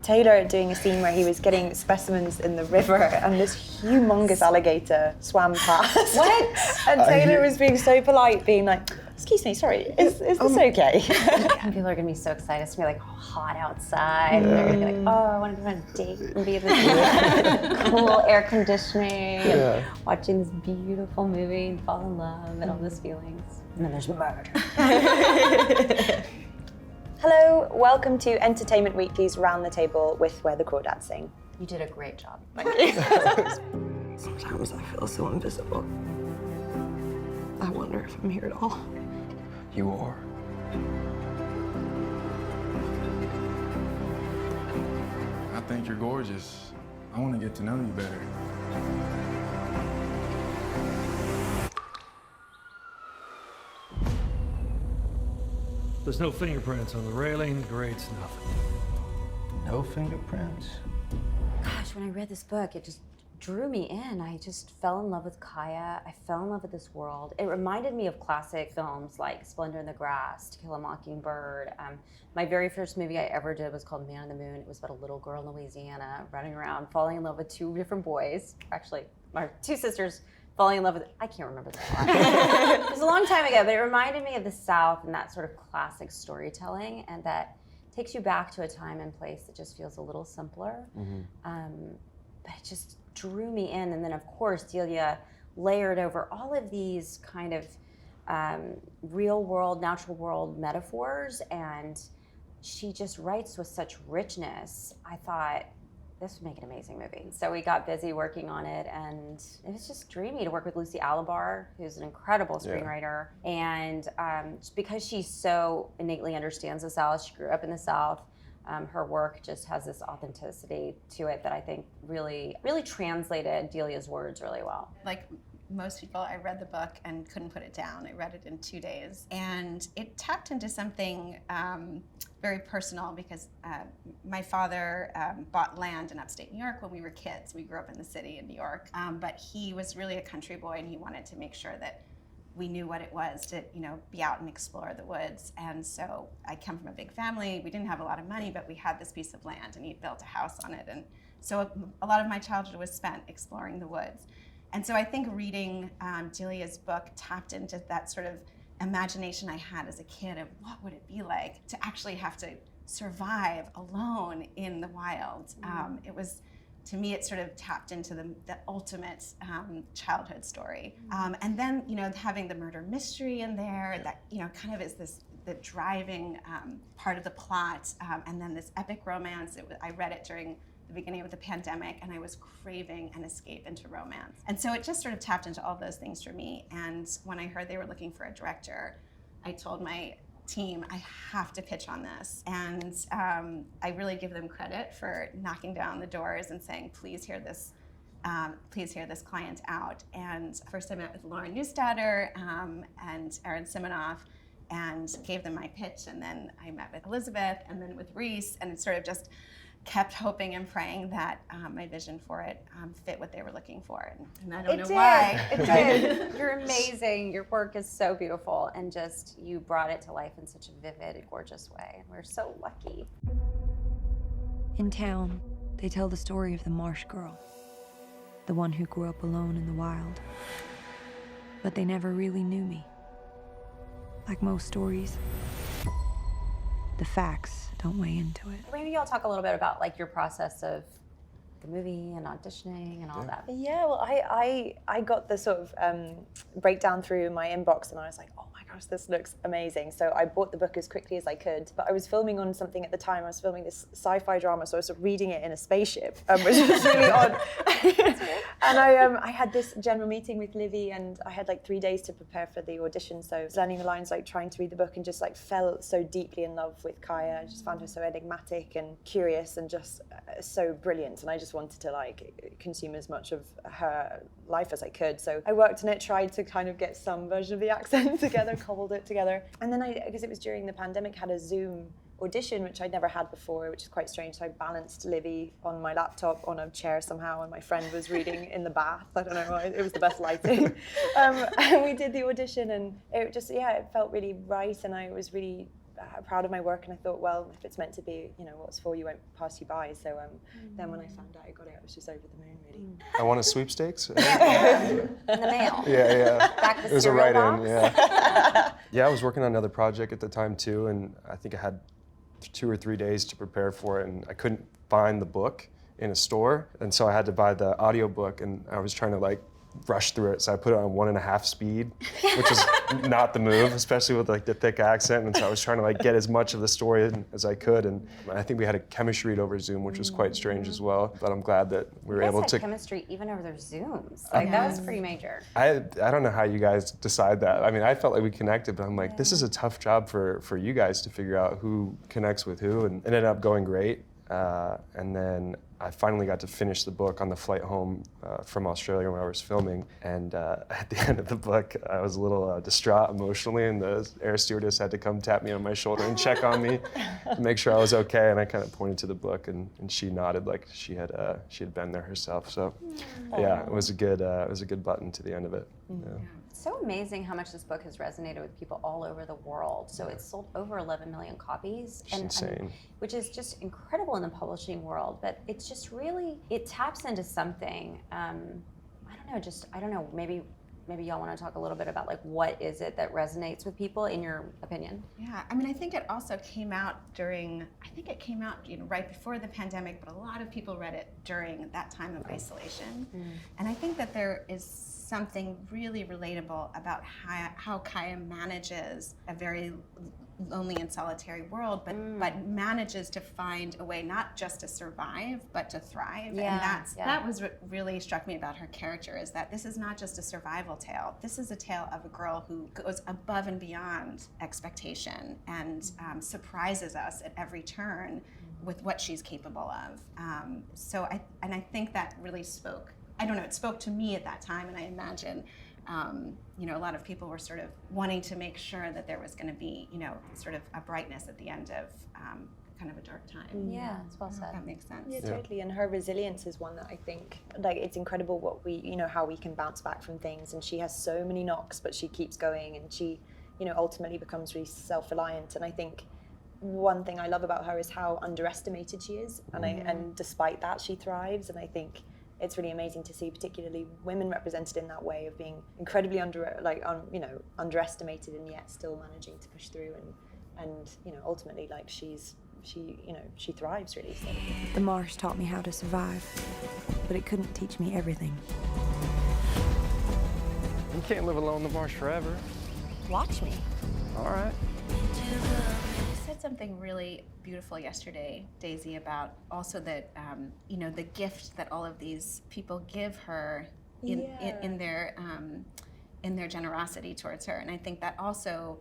Taylor doing a scene where he was getting specimens in the river and this humongous alligator swam past. What? And Taylor was being so polite, being like, excuse me, sorry, is this okay? People are gonna be so excited. It's gonna be like hot outside. And they're gonna be like, oh, I want to go on a date and be in this cool air conditioning and watching this beautiful movie and fall in love and all those feelings. And then there's murder. Hello, welcome to Entertainment Weekly's Round the Table with Where the Crawdads Sing. You did a great job. Thank you. Sometimes I feel so invisible. I wonder if I'm here at all. You are. I think you're gorgeous. I want to get to know you better. There's no fingerprints on the railing, the grates, nothing. No fingerprints? Gosh, when I read this book, it just drew me in. I just fell in love with Kaya. I fell in love with this world. It reminded me of classic films like Splendor in the Grass, To Kill a Mockingbird. My very first movie I ever did was called Man on the Moon. It was about a little girl in Louisiana running around, falling in love with two different boys. Actually, my two sisters falling in love with, I can't remember the plot. It was a long time ago, but it reminded me of the South and that sort of classic storytelling, and that takes you back to a time and place that just feels a little simpler. But it just drew me in. And then of course, Delia layered over all of these kind of real world, natural world metaphors, and she just writes with such richness. I thought, this would make an amazing movie. So we got busy working on it, and it was just dreamy to work with Lucy Alabar, who's an incredible screenwriter. And just because she so innately understands the South, she grew up in the South, her work just has this authenticity to it that I think really, really translated Delia's words really well. Like most people, I read the book and couldn't put it down. I read it in 2 days, and it tapped into something very personal, because my father bought land in upstate New York when we were kids. We grew up in the city in New York, but he was really a country boy, and he wanted to make sure that we knew what it was to, be out and explore the woods. And so I come from a big family. We didn't have a lot of money, but we had this piece of land, and he built a house on it. And so a lot of my childhood was spent exploring the woods. And so I think reading Delia's book tapped into that sort of imagination I had as a kid of what would it be like to actually have to survive alone in the wild. It was, to me, it sort of tapped into the ultimate childhood story. And then, having the murder mystery in there, that, kind of is the driving part of the plot. And then this epic romance. I read it during the beginning of the pandemic, and I was craving an escape into romance. And so it just sort of tapped into all those things for me. And when I heard they were looking for a director, I told my team, I have to pitch on this. And I really give them credit for knocking down the doors and saying, please hear this client out. And first I met with Lauren Neustadter and Aaron Simonoff, and gave them my pitch. And then I met with Elizabeth, and then with Reese, and it sort of just kept hoping and praying that my vision for it fit what they were looking for. And I don't know why. It did. You're amazing. Your work is so beautiful, and just you brought it to life in such a vivid and gorgeous way. And we're so lucky. In town, they tell the story of the Marsh Girl, the one who grew up alone in the wild. But they never really knew me. Like most stories, the facts don't weigh into it. Maybe y'all talk a little bit about like your process of the movie and auditioning and all that. Yeah, well, I got the sort of breakdown through my inbox, and I was like, oh my gosh, this looks amazing. So I bought the book as quickly as I could, but I was filming on something at the time. I was filming this sci-fi drama, so I was sort of reading it in a spaceship, which was really odd. And I had this general meeting with Livy, and I had like 3 days to prepare for the audition. So I was learning the lines, like trying to read the book, and just like fell so deeply in love with Kaya. I just found her so enigmatic and curious, and just so brilliant. And I just wanted to like consume as much of her life as I could. So I worked on it, tried to kind of get some version of the accent together, cobbled it together. And then because it was during the pandemic, had a Zoom audition, which I'd never had before, which is quite strange. So I balanced Livy on my laptop on a chair somehow, and my friend was reading in the bath. I don't know why, it was the best lighting. And we did the audition, and it just, it felt really right, and I was really proud of my work, and I thought, well, if it's meant to be, you know, what's for you won't pass you by. So then when I found out I got it, I was just over the moon, really. I won a sweepstakes. In the mail. Yeah. Back the It was a cereal write-in, box. yeah. Yeah, I was working on another project at the time too, and I think I had 2 or 3 days to prepare for it, and I couldn't find the book in a store, and so I had to buy the audiobook, and I was trying to like rush through it, so I put it on 1.5 speed, which is not the move, especially with like the thick accent, and so I was trying to like get as much of the story in as I could, and I think we had a chemistry read over Zoom, which was quite strange as well, but I'm glad that we were You able guys to. had chemistry even over their Zooms. Like, that was pretty major. I don't know how you guys decide that. I mean, I felt like we connected, but I'm like, this is a tough job for you guys to figure out who connects with who, and it ended up going great. And then I finally got to finish the book on the flight home from Australia where I was filming. And at the end of the book, I was a little distraught emotionally, and the air stewardess had to come tap me on my shoulder and check on me to make sure I was okay. And I kind of pointed to the book, and she nodded like she had been there herself. So yeah, it was a good button to the end of it. Yeah. It's so amazing how much this book has resonated with people all over the world. So it's sold over 11 million copies. It's insane. Which is just incredible in the publishing world, but it's just really, it taps into something, I don't know, maybe y'all want to talk a little bit about like what is it that resonates with people in your opinion? Yeah, I mean, I think it also came out right before the pandemic, but a lot of people read it during that time of isolation. And I think that there is something really relatable about how Kaya manages a very lonely and solitary world, but manages to find a way not just to survive, but to thrive. Yeah, And that was what really struck me about her character, is that this is not just a survival tale. This is a tale of a girl who goes above and beyond expectation and surprises us at every turn with what she's capable of. So I think that really spoke. I don't know, it spoke to me at that time, and I imagine a lot of people were sort of wanting to make sure that there was going to be, sort of a brightness at the end of kind of a dark time. Yeah, it's well said. That makes sense. Yeah, totally. And her resilience is one that I think, like, it's incredible what how we can bounce back from things. And she has so many knocks, but she keeps going, and she, ultimately becomes really self-reliant. And I think one thing I love about her is how underestimated she is, and despite that, she thrives. And I think it's really amazing to see, particularly women represented in that way of being incredibly underestimated and yet still managing to push through and ultimately like she thrives really. So. The marsh taught me how to survive, but it couldn't teach me everything. You can't live alone in the marsh forever. Watch me. All right. You said something really beautiful yesterday, Daisy, about also that the gift that all of these people give her in their generosity towards her, and I think that also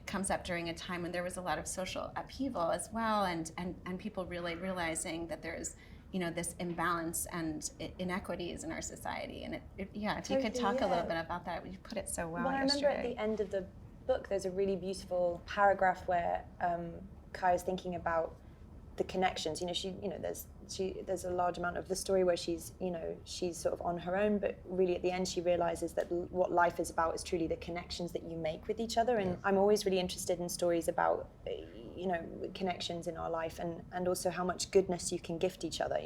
comes up during a time when there was a lot of social upheaval as well, and people really realizing that there's this imbalance and inequities in our society, and if you could talk a little bit about that, you put it so well I yesterday. remember at the end of the book, there's a really beautiful paragraph where Kaya's thinking about the connections. There's a large amount of the story where she's sort of on her own, but really at the end she realizes that what life is about is truly the connections that you make with each other. And I'm always really interested in stories about connections in our life, and also how much goodness you can gift each other.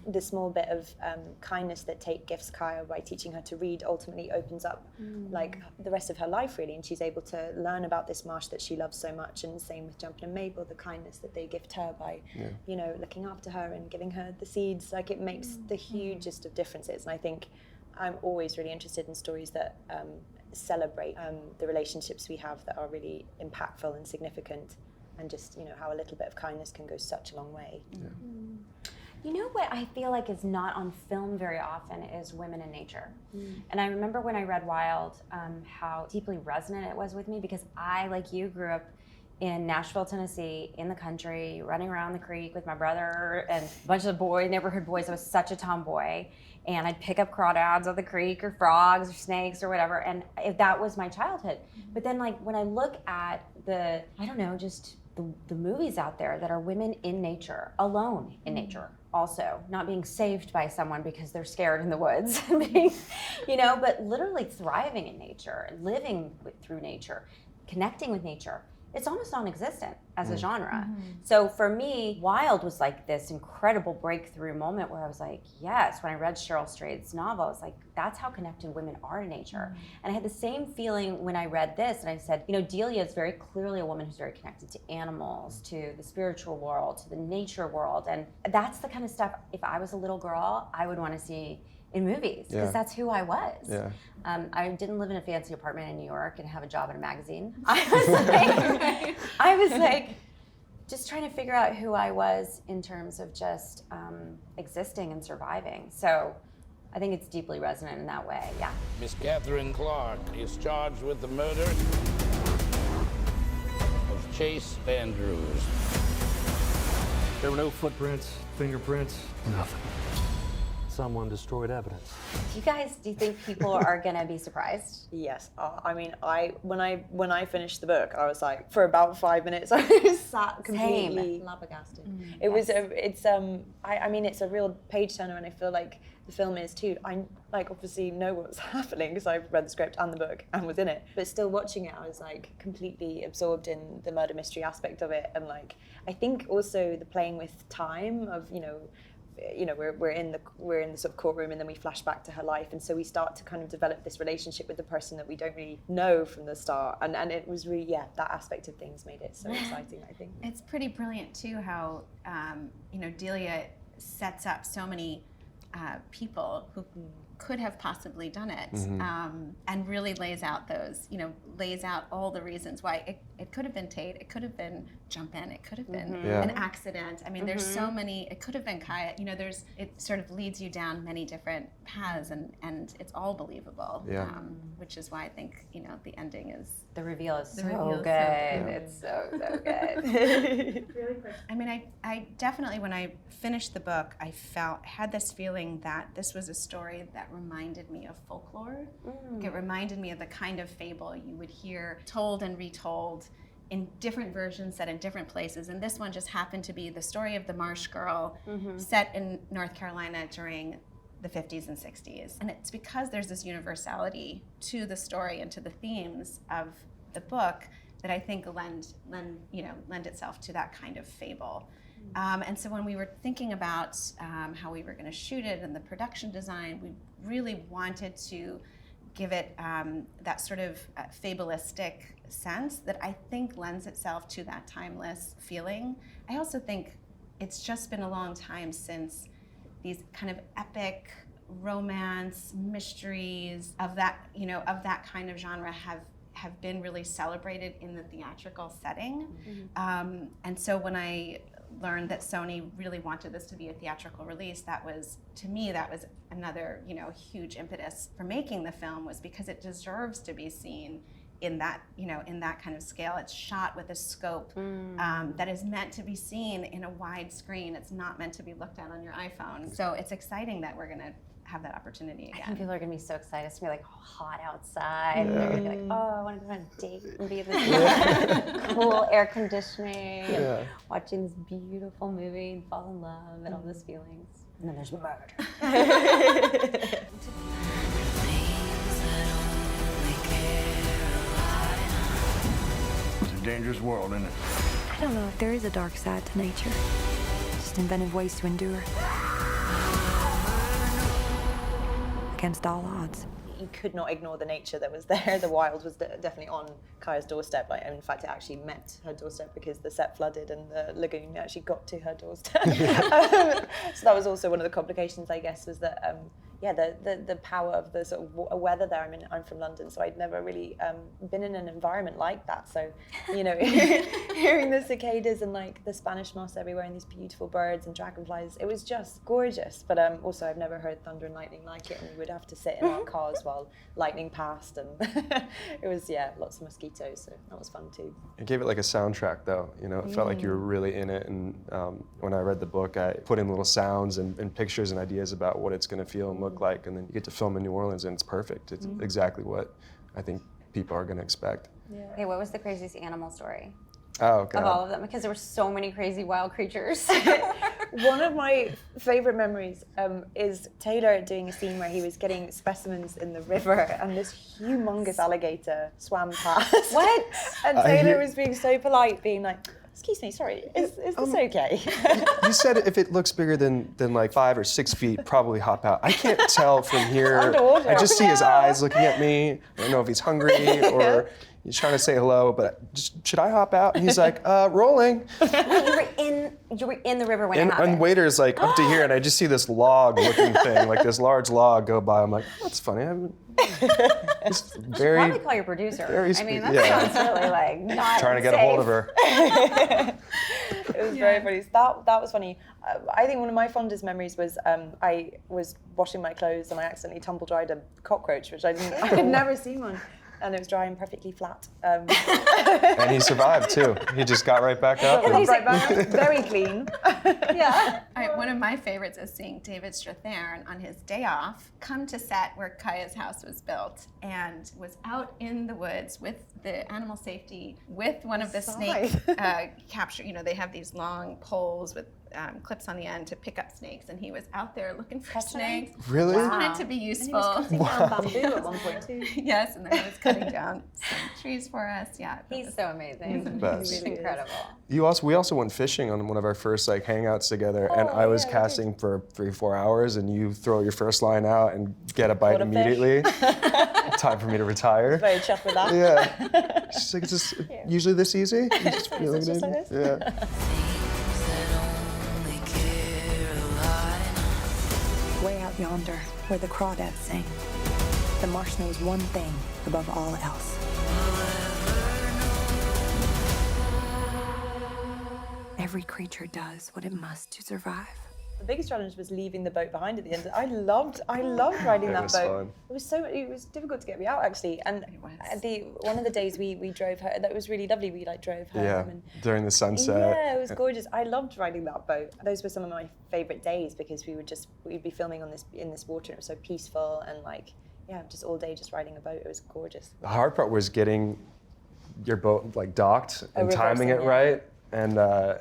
The small bit of kindness that Tate gifts Kaya by teaching her to read ultimately opens up like the rest of her life really, and she's able to learn about this marsh that she loves so much. And same with Jumpin' and Mabel, the kindness that they gift her by looking after her and giving her the seeds. Like, it makes the hugest of differences. And I think I'm always really interested in stories that celebrate the relationships we have that are really impactful and significant, and just how a little bit of kindness can go such a long way. You know what I feel like is not on film very often is women in nature. And I remember when I read Wild, how deeply resonant it was with me, because I, like you, grew up in Nashville, Tennessee, in the country, running around the creek with my brother and a bunch of neighborhood boys. I was such a tomboy. And I'd pick up crawdads on the creek, or frogs, or snakes, or whatever, and that was my childhood. But then, like, when I look at the movies out there that are women in nature, alone in nature, also not being saved by someone because they're scared in the woods, but literally thriving in nature, living through nature, connecting with nature. it's almost non-existent as a genre. So for me, wild was like this incredible breakthrough moment where I was like, yes, when I read Cheryl Strayed's novel, it's like, that's how connected women are to nature. And I had the same feeling when I read this, and I said, you know, Delia is very clearly a woman who's very connected to animals, to the spiritual world, to the nature world. And that's the kind of stuff, if I was a little girl, I would want to see in movies, because that's who I was. Yeah. I didn't live in a fancy apartment in New York and have a job in a magazine. I was like just trying to figure out who I was in terms of just existing and surviving. So I think it's deeply resonant in that way, yeah. Miss Catherine Clark is charged with the murder of Chase Andrews. There were no footprints, fingerprints, nothing. Someone destroyed evidence. Do you think people are gonna be surprised? Yes, I mean, when I finished the book, I was like, for about 5 minutes, I was sat completely flabbergasted. It was, I mean, it's a real page turner, and I feel like the film is too. I like obviously know what's happening because I've read the script and the book and was in it, but still watching it, I was like completely absorbed in the murder mystery aspect of it, and like I think also the playing with time of we're in the sort of courtroom, and then we flash back to her life, and so we start to kind of develop this relationship with the person that we don't really know from the start, and it was really that aspect of things made it so exciting. I think it's pretty brilliant too how Delia sets up so many people who could have possibly done it, and really lays out all the reasons why it could have been Tate, it could have been Jump In, it could have been an accident. I mean, there's so many, it could have been Kaya, it sort of leads you down many different paths, and it's all believable, which is why I think, the ending is... The reveal is so good. It's so good. Really quick. I mean, I definitely, when I finished the book, I had this feeling that this was a story that reminded me of folklore. It reminded me of the kind of fable you would hear told and retold in different versions set in different places. And this one just happened to be the story of the Marsh Girl set in North Carolina during the 50s and 60s. And it's because there's this universality to the story and to the themes of the book that I think lend itself to that kind of fable. And so when we were thinking about how we were going to shoot it and the production design, we really wanted to give it that sort of fabulistic sense that I think lends itself to that timeless feeling. I also think it's just been a long time since these kind of epic romance mysteries of that kind of genre have been really celebrated in the theatrical setting. And so when I learned that Sony really wanted this to be a theatrical release, that was another huge impetus for making the film, was because it deserves to be seen in that kind of scale. It's shot with a scope that is meant to be seen in a wide screen. It's not meant to be looked at on your iPhone. So it's exciting that we're gonna have that opportunity again. I think people are gonna be so excited. It's gonna be like hot outside. They're gonna be like, oh, I want to go on a date and be in this cool air conditioning, and watching this beautiful movie and fall in love and all those feelings. And then there's murder. It's a dangerous world, isn't it? I don't know if there is a dark side to nature. Just inventive ways to endure. Against all odds. You could not ignore the nature that was there. The wild was definitely on Kaya's doorstep. In fact, it actually met her doorstep because the set flooded and the lagoon actually got to her doorstep. So that was also one of the complications, I guess, was that the power of the sort of weather there. I mean, I'm from London, so I'd never really been in an environment like that. So, hearing the cicadas and like the Spanish moss everywhere and these beautiful birds and dragonflies, it was just gorgeous. But also, I've never heard thunder and lightning like it, and we would have to sit in our cars while lightning passed, and it was lots of mosquitoes. So that was fun too. It gave it like a soundtrack, though. It felt like you were really in it. And when I read the book, I put in little sounds and pictures and ideas about what it's going to feel and look like, and then you get to film in New Orleans, and it's perfect. It's exactly what I think people are going to expect. Okay, what was the craziest animal story? Oh, God. Of all of them, because there were so many crazy wild creatures. One of my favorite memories is Taylor doing a scene where he was getting specimens in the river and this humongous alligator swam past. What? And Taylor was being so polite, being like, excuse me, sorry, is this okay? You said if it looks bigger than like 5 or 6 feet, probably hop out. I can't tell from here. Underwater. I just see his eyes looking at me. I don't know if he's hungry or he's trying to say hello, but should I hop out? And he's like, rolling. You were in the river when it And happened. waiter's like up to here, and I just see this log-looking thing, like this large log go by. I'm like, that's funny. I haven't. It's very. Probably call your producer. very I mean, spe- that yeah. sounds really like not Trying to get a hold of her. It was very funny. So that was funny. I think one of my fondest memories was I was washing my clothes and I accidentally tumble dried a cockroach, which I had never seen one. And it was drying perfectly flat. And he survived too. He just got right back up. Right back, very clean. Yeah. All right, one of my favorites is seeing David Strathairn on his day off come to set where Kaya's house was built and was out in the woods with the animal safety with one of the snake capture. You know, they have these long poles with clips on the end to pick up snakes, and he was out there looking for snakes. Really? Just wanted to be useful. And he was cutting down bamboo at one point too. Yes, and then he was cutting down some trees for us. Yeah, He's so amazing. He's the best. He's incredible. We also went fishing on one of our first like hangouts together, and I was casting for 3-4 hours, and you throw your first line out and get a bite Caught a fish. immediately. Time for me to retire. Very chuffed with that. Yeah. She's like, is this usually this easy? You just feel Is it just it in? like this? Yeah. Way out yonder, where the crawdads sing, the marsh knows one thing above all else. Every creature does what it must to survive. The biggest challenge was leaving the boat behind at the end. I loved riding that was boat. fun. It was difficult to get me out actually. And one of the days we drove her, that was really lovely. We like drove her Yeah. home and During the sunset. yeah, it was gorgeous. I loved riding that boat. Those were some of my favorite days because we'd be filming in this water. It was so peaceful and just all day just riding a boat. It was gorgeous. The hard part was getting your boat like docked and timing it reversing, right,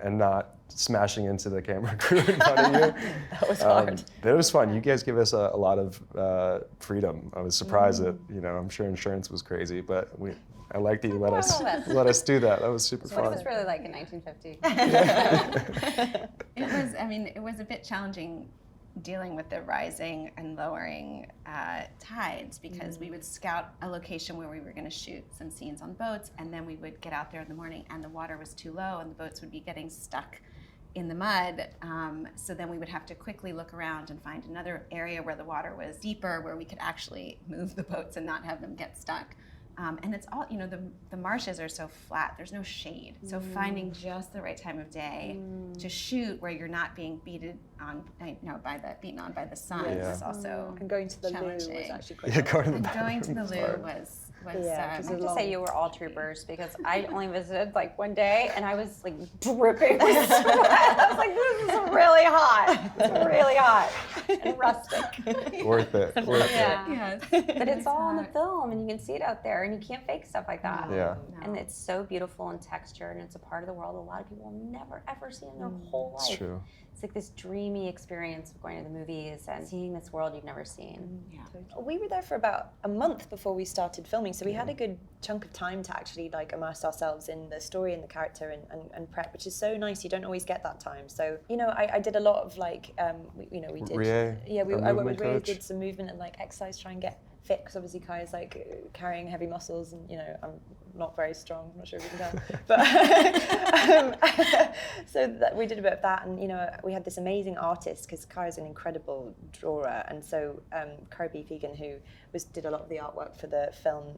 and not smashing into the camera crew in front of you. That was hard. But it was fun. You guys give us a lot of freedom. I was surprised that I'm sure insurance was crazy, but I like that you let us do that. That was super What fun. it was really like in 1950. It was a bit challenging dealing with the rising and lowering tides because we would scout a location where we were going to shoot some scenes on boats, and then we would get out there in the morning and the water was too low and the boats would be getting stuck in the mud. So then we would have to quickly look around and find another area where the water was deeper, where we could actually move the boats and not have them get stuck. And it's all, the marshes are so flat, there's no shade. So finding just the right time of day to shoot where you're not being beaten on by the sun is also And going to the loo was challenging. actually quite Yeah, going to the Going to the bathroom loo hard. was I have to say you were all troopers because I only visited like one day and I was like dripping with sweat. I was like, this is really hot. It's really hot and rustic. Worth it. Worth Yeah. Yes. But it's all on the film and you can see it out there and you can't fake stuff like that. it. Yeah. And it's so beautiful in texture and it's a part of the world a lot of people will never ever see in their whole life. It's true. It's like this dreamy experience of going to the movies and seeing this world you've never seen. Yeah. We were there for about a month before we started filming, so we had a good chunk of time to actually like immerse ourselves in the story and the character and prep, which is so nice. You don't always get that time. So I did a lot of like we did Rie, I went with Rie, coach. did some movement and like exercise, try and get fit because obviously Kaya's like carrying heavy muscles and I'm not very strong. I'm not sure if you can tell, but so we did a bit of that, and we had this amazing artist because Kaya's an incredible drawer, and so Kirby Fegan, who did a lot of the artwork for the film.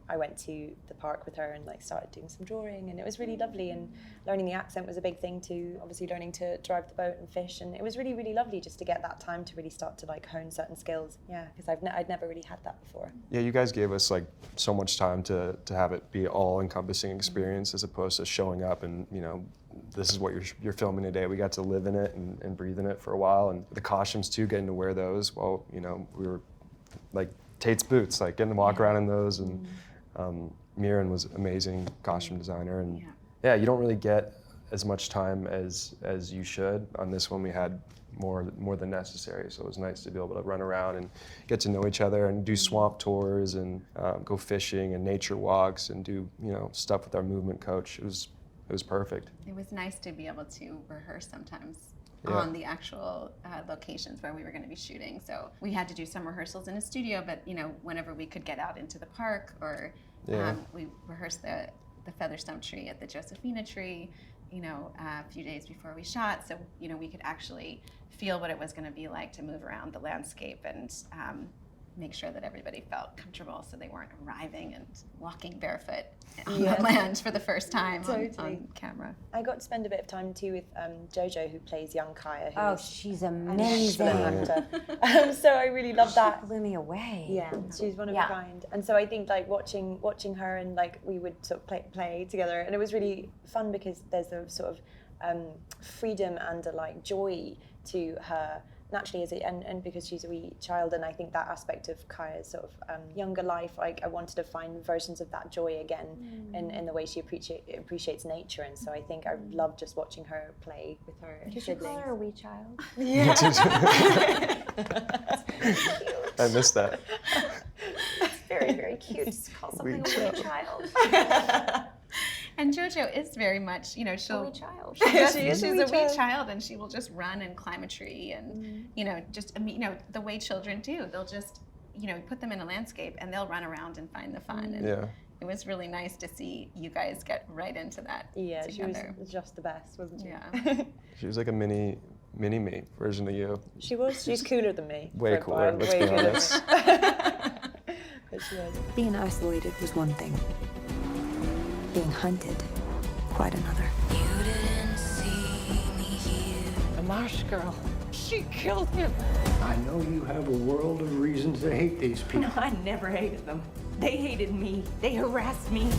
I went to the park with her and like started doing some drawing, and it was really lovely. And learning the accent was a big thing too. Obviously, learning to drive the boat and fish, and it was really, really lovely just to get that time to really start to like hone certain skills. Yeah, because I'd never really had that before. Yeah, you guys gave us like so much time to have it be all-encompassing experience as opposed to showing up and this is what you're filming today. We got to live in it and breathe in it for a while, and the costumes too, getting to wear those while we were like Tate's boots, like getting to walk around in those, and Miran was amazing costume designer, and yeah, you don't really get as much time as you should. On this one, we had more than necessary, so it was nice to be able to run around and get to know each other and do swamp tours and go fishing and nature walks and do stuff with our movement coach. It was perfect. It was nice to be able to rehearse sometimes Yeah. on the actual locations where we were going to be shooting. So we had to do some rehearsals in a studio, but whenever we could get out into the park, or we rehearsed the feather stump tree at the Josephina tree, a few days before we shot, so we could actually feel what it was going to be like to move around the landscape and make sure that everybody felt comfortable, so they weren't arriving and walking barefoot on the land for the first time on camera. I got to spend a bit of time too with Jojo, who plays young Kaya. Oh, she's amazing. Actor. So I really love that. She blew me away. Yeah, she's one of a kind. And so I think like watching her, and like we would sort of play together, and it was really fun because there's a sort of freedom and a like joy to her naturally and because she's a wee child, and I think that aspect of Kaya's sort of younger life, like I wanted to find versions of that joy again in the way she appreciates nature, and so I think I love just watching her play with her You should siblings. call her a wee child. Yeah. I missed that. It's very, very cute. Just call something Wee a wee child. And Jojo is very much, she'll. A wee child. She's a wee child, and she will just run and climb a tree, and just the way children do. They'll just, put them in a landscape, and they'll run around and find the fun. And it was really nice to see you guys get right into that. Yeah, together. she was just the best, wasn't she? Yeah. She was like a mini me version of you. She was. She's cooler than me. Way for a cooler. while, Let's way be cooler. honest. But she was. Being isolated was one thing. Being hunted, quite another. You didn't see me here. The Marsh Girl. She killed him. I know you have a world of reasons to hate these people. No, I never hated them. They hated me. They harassed me. No,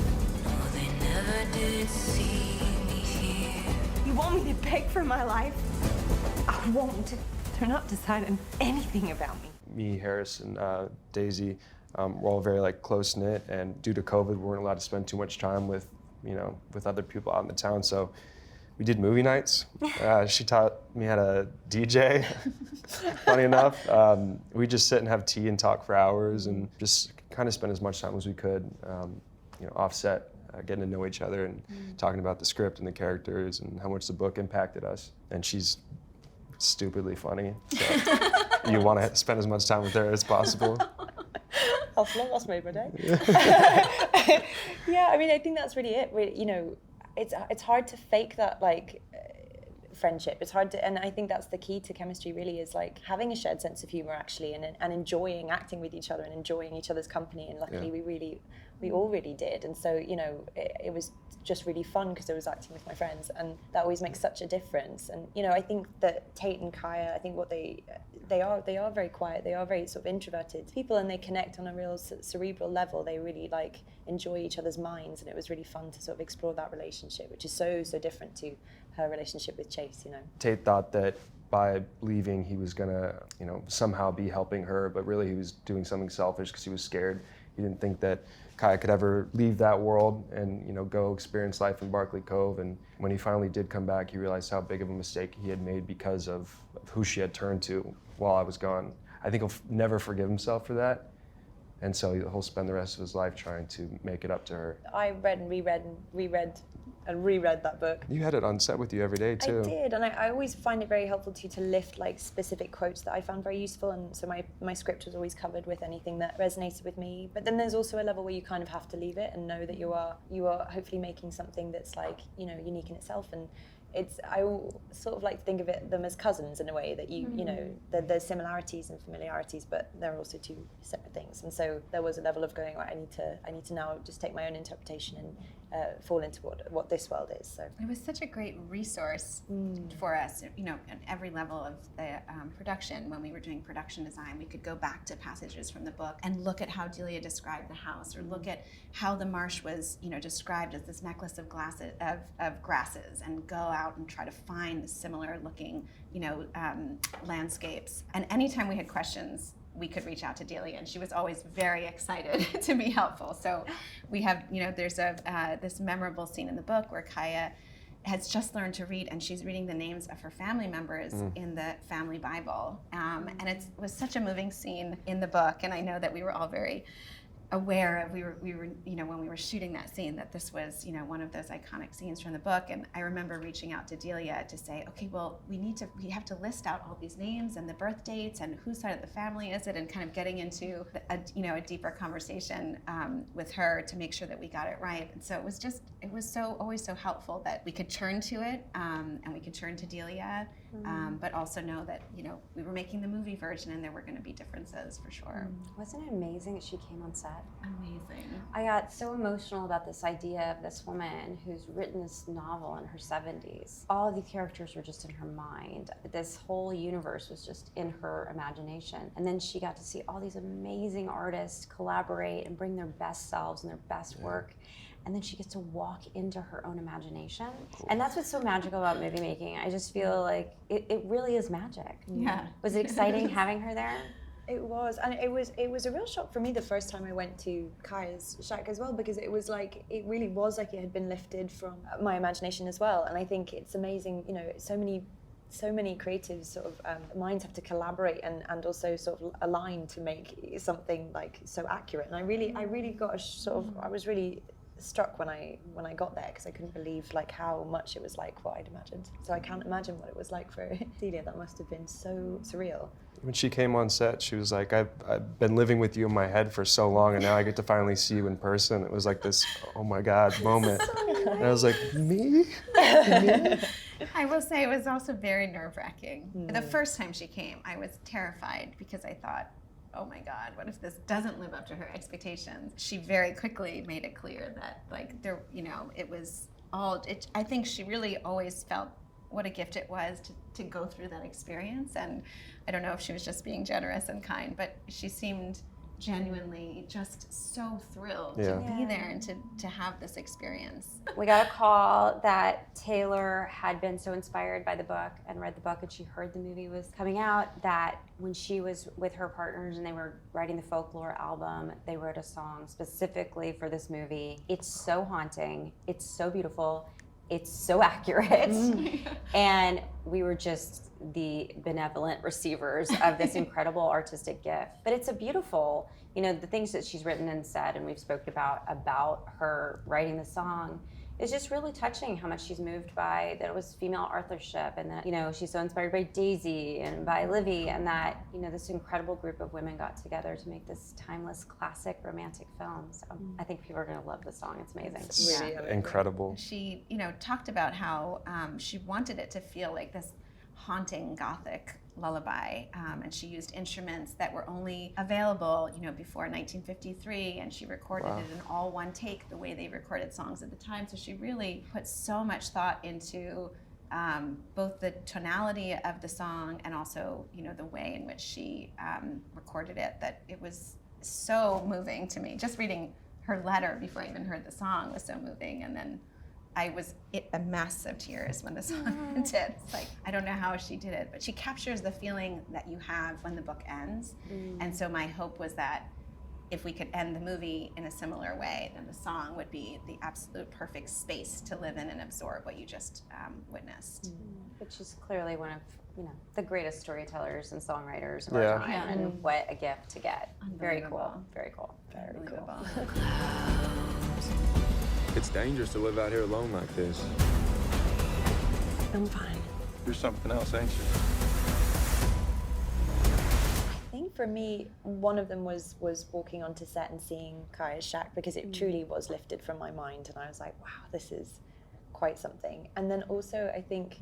they never did see me here. You want me to beg for my life? I won't. They're not deciding anything about me. Me, Harris, and Daisy, we're all very like close knit, and due to COVID, we weren't allowed to spend too much time with other people out in the town. So we did movie nights. She taught me how to DJ. Funny enough, we just sit and have tea and talk for hours, and just kind of spend as much time as we could, offset, getting to know each other and talking about the script and the characters and how much the book impacted us. And she's stupidly funny, so you want to spend as much time with her as possible. That's made my day. Yeah, I mean, I think that's really it. It's hard to fake that like friendship. It's hard to, and I think that's the key to chemistry. Really, is like having a shared sense of humor actually, and enjoying acting with each other and enjoying each other's company. And luckily, we all really did. And so it was just really fun because I was acting with my friends, and that always makes such a difference. And I think that Tate and Kaya, I think what they are very quiet. They are very sort of introverted people, and they connect on a real cerebral level. They really like enjoy each other's minds, and it was really fun to sort of explore that relationship, which is so different to her relationship with Chase. Tate thought that by leaving, he was gonna, somehow be helping her, but really he was doing something selfish because he was scared. He didn't think that Kaya could ever leave that world and go experience life in Barkley Cove. And when he finally did come back, he realized how big of a mistake he had made because of who she had turned to while I was gone. I think he'll never forgive himself for that, and so he'll spend the rest of his life trying to make it up to her. I read and reread that book. You had it on set with you every day too. I did, and I always find it very helpful to lift like specific quotes that I found very useful, and so my script was always covered with anything that resonated with me. But then there's also a level where you kind of have to leave it and know that you are hopefully making something that's like unique in itself. And I sort of like to think of them as cousins in a way that there's similarities and familiarities, but they're also two separate things. And so there was a level of going, right, I need to now just take my own interpretation and fall into what this world is. So it was such a great resource for us, at every level of the production. When we were doing production design, we could go back to passages from the book and look at how Delia described the house, or look at how the marsh was, described as this necklace of grasses, and go out and try to find the similar looking, landscapes. And anytime we had questions, we could reach out to Delia, and she was always very excited to be helpful. So we have, there's this memorable scene in the book where Kaya has just learned to read, and she's reading the names of her family members in the family Bible. And it was such a moving scene in the book, and I know that we were all very aware of, we were, when we were shooting that scene, that this was, one of those iconic scenes from the book. And I remember reaching out to Delia to say, okay, well, we have to list out all these names and the birth dates and whose side of the family is it, and kind of getting into a deeper conversation with her to make sure that we got it right. And so it was always so helpful that we could turn to it, and we could turn to Delia, but also know that, we were making the movie version and there were going to be differences for sure. Wasn't it amazing that she came on set? Amazing. I got so emotional about this idea of this woman who's written this novel in her 70s. All of the characters were just in her mind. This whole universe was just in her imagination. And then she got to see all these amazing artists collaborate and bring their best selves and their best work. And then she gets to walk into her own imagination. And that's what's so magical about movie making. I just feel like it really is magic. Yeah. Was it exciting having her there? It was, and it was a real shock for me the first time I went to Kaya's shack as well, because it really was like it had been lifted from my imagination as well. And I think it's amazing, so many creatives sort of minds have to collaborate and also sort of align to make something like so accurate. And I really got I was really struck when I got there, because I couldn't believe like how much it was like what I'd imagined. So I can't imagine what it was like for Delia. That must have been so surreal. When she came on set, she was like, I've been living with you in my head for so long, and now I get to finally see you in person. It was like this, oh my God, moment. And I was like, me? I will say it was also very nerve-wracking. The first time she came, I was terrified because I thought, oh my God, what if this doesn't live up to her expectations? She very quickly made it clear that it was all, I think she really always felt what a gift it was to go through that experience. And I don't know if she was just being generous and kind, but she seemed genuinely just so thrilled to be there and to have this experience. We got a call that Taylor had been so inspired by the book and read the book, and she heard the movie was coming out, that when she was with her partners and they were writing the folklore album, they wrote a song specifically for this movie. It's so haunting, it's so beautiful, it's so accurate, and we were just the benevolent receivers of this incredible artistic gift. But it's a beautiful, the things that she's written and said, and we've spoken about her writing the song, is just really touching how much she's moved by that it was female authorship, and that, she's so inspired by Daisy and by Olivia, and that, this incredible group of women got together to make this timeless classic romantic film. So I think people are gonna love the song. It's amazing. It's incredible. She, talked about how she wanted it to feel like this haunting Gothic lullaby, and she used instruments that were only available, before 1953, and she recorded it in all one take, the way they recorded songs at the time. So she really put so much thought into both the tonality of the song and also, the way in which she recorded it, that it was so moving to me. Just reading her letter before I even heard the song was so moving, and then I was a mess of tears when the song ended. It's like, I don't know how she did it, but she captures the feeling that you have when the book ends. And so my hope was that if we could end the movie in a similar way, then the song would be the absolute perfect space to live in and absorb what you just witnessed. But she's clearly one of the greatest storytellers and songwriters of our time, and what a gift to get. Very cool. Very cool. Very cool. It's dangerous to live out here alone like this. I'm fine. You're something else, ain't you? I think for me, one of them was walking onto set and seeing Kaya's shack, because it truly was lifted from my mind, and I was like, wow, this is quite something. And then also, I think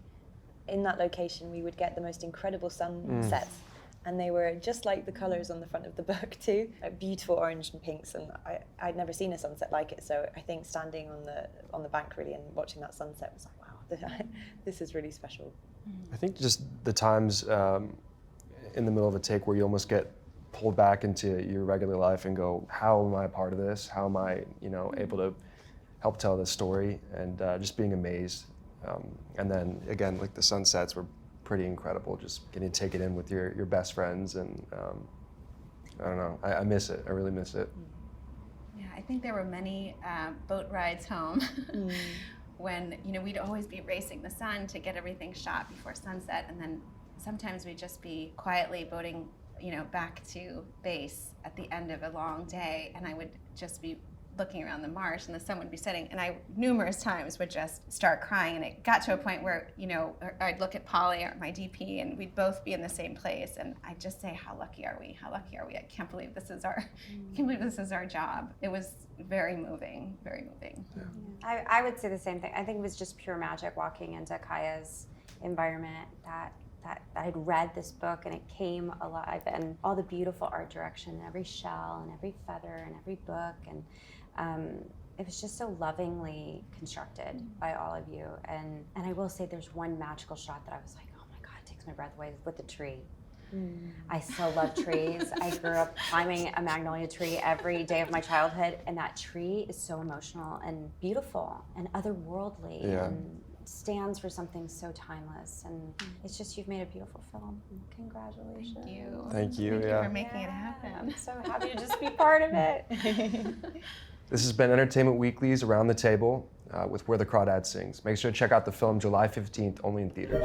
in that location, we would get the most incredible sunsets. And they were just like the colours on the front of the book too, beautiful orange and pinks, and I'd never seen a sunset like it. So I think standing on the bank really and watching that sunset was like, wow, this is really special. I think just the times in the middle of a take where you almost get pulled back into your regular life and go, how am I a part of this? How am I, able to help tell this story? And just being amazed. And then again, like the sunsets were pretty incredible, just getting to take it in with your best friends, and I don't know, I miss it. I really miss it. Yeah, I think there were many boat rides home when, you know, we'd always be racing the sun to get everything shot before sunset, and then sometimes we'd just be quietly boating, you know, back to base at the end of a long day, and I would just be looking around the marsh and the sun would be setting, and I numerous times would just start crying, and it got to a point where, you know, I'd look at Polly or my DP and we'd both be in the same place, and I'd just say, how lucky are we? How lucky are we? I can't believe this is our job. It was very moving, very moving. Yeah. I would say the same thing. I think it was just pure magic walking into Kaya's environment, that I had read this book and it came alive, and all the beautiful art direction, every shell and every feather and every book, and it was just so lovingly constructed by all of you. And I will say there's one magical shot that I was like, oh my God, it takes my breath away, with the tree. I still love trees. I grew up climbing a magnolia tree every day of my childhood, and that tree is so emotional and beautiful and otherworldly. Yeah. And stands for something so timeless, and it's just, you've made a beautiful film. Congratulations. Thank you. Thank you. Thank you Yeah. for making it happen. I'm so happy to just be part of it. This has been Entertainment Weekly's Around the Table with Where the Crawdads Sings. Make sure to check out the film July 15th, only in theaters.